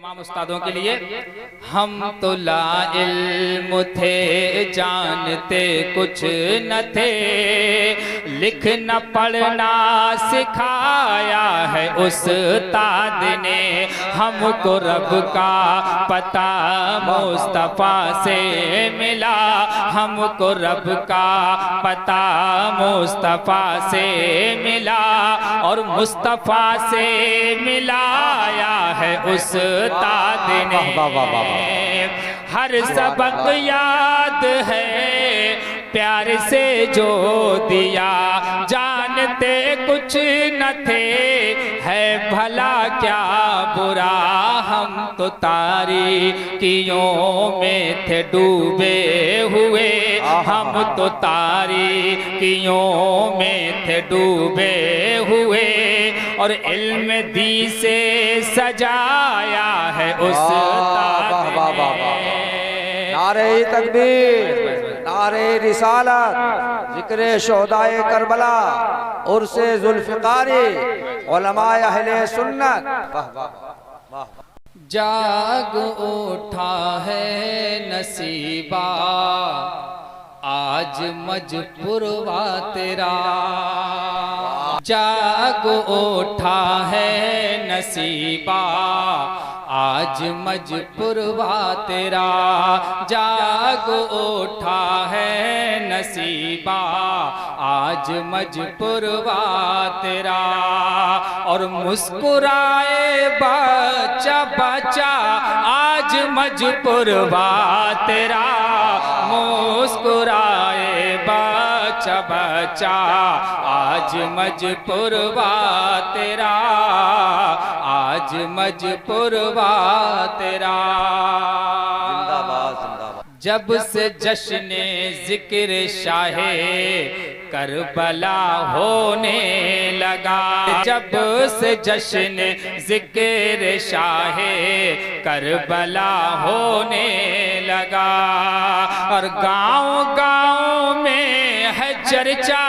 तमाम उस्तादों के लिए। हम तो ला इल्म थे, जानते कुछ न थे, लिखना पढ़ना सिखाया है उस्ताद ने। हमको रब का पता मुस्तफा से मिला, हमको रब का पता मुस्तफा से मिला, और मुस्तफा से मिलाया है उस्ताद ने। हर सबक याद है प्यार से जो दिया, जानते कुछ न थे, है भला क्या बुरा। हम तो तारीकियों में थे डूबे हुए, हम तो तारीकियों में थे डूबे हुए, और इल्म दी से सजाया है उस्ताद ने। नारे तकबीर, नारे रिसालत, जिक्र शोहदाए करबला, उर्से जुल्फ़िकारी, उलमाए अहले सुन्नत। वाह वाह वाह। जाग उठा है नसीबा, आज मजपुरवा तेरा। जाग उठा है नसीबा, आज मजपुरवा तेरा। जाग उठा है नसीबा, आज मजपुरवा तेरा। और मुस्कुराए बच्चा बच्चा, आज मजपुरवा तेरा। मुस्कुराए बच्चा बच्चा, आज मजपुरवा तेरा। आज मजपुरवा तेरा। जिंदाबाद जिंदाबाद। जब से जश्न जिक्र शाहे करबला होने लगा, जब से जश्न जिक्र शाहे करबला होने लगा, और गांव गांव में है चर्चा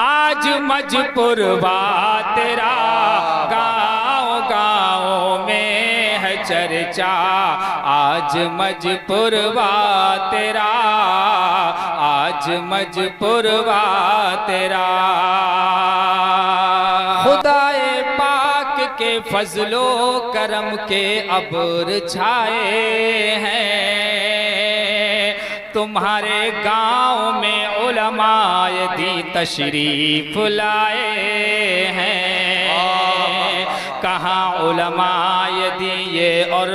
आज मजपुरवा तेरा। गांव गांव में है चर्चा आज मजपुरवा तेरा। आज मजपुरवा तेरा। खुदाए पाक के फजलो करम के अब्र छाए हैं, तुम्हारे गांव में उलमाए दी तशरीफ लाए हैं। कहाँ उलमाए दी ये और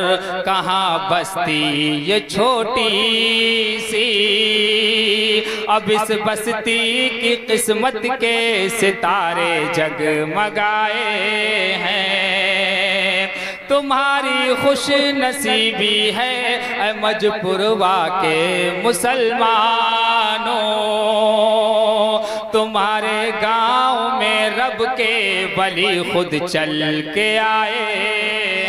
कहाँ बस्ती ये छोटी सी, अब इस बस्ती की किस्मत के सितारे जगमगाए हैं। तुम्हारी खुश नसीबी है ऐ मजपुरवा के मुसलमानों, तुम्हारे गांव में रब के वली खुद चल के आए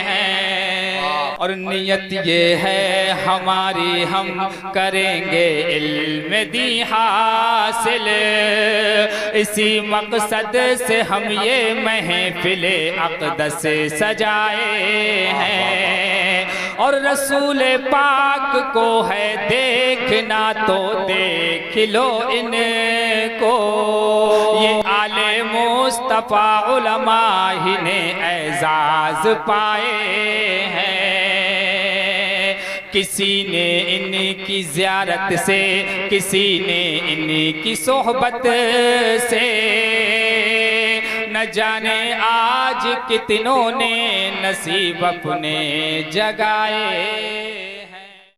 हैं। और नियत ये है हमारी, हम करेंगे इल्म दी हासिल, इसी मकसद से हम ये महफिले अक़दस सजाए हैं। और रसूल पाक को है देखना तो देख लो इनको, ये आले मुस्तफा उलमा ही ने एजाज पाए हैं। किसी ने इनकी ज़ियारत से, किसी ने इनकी सोहबत से, न जाने आज कितनों ने नसीब अपने जगाए।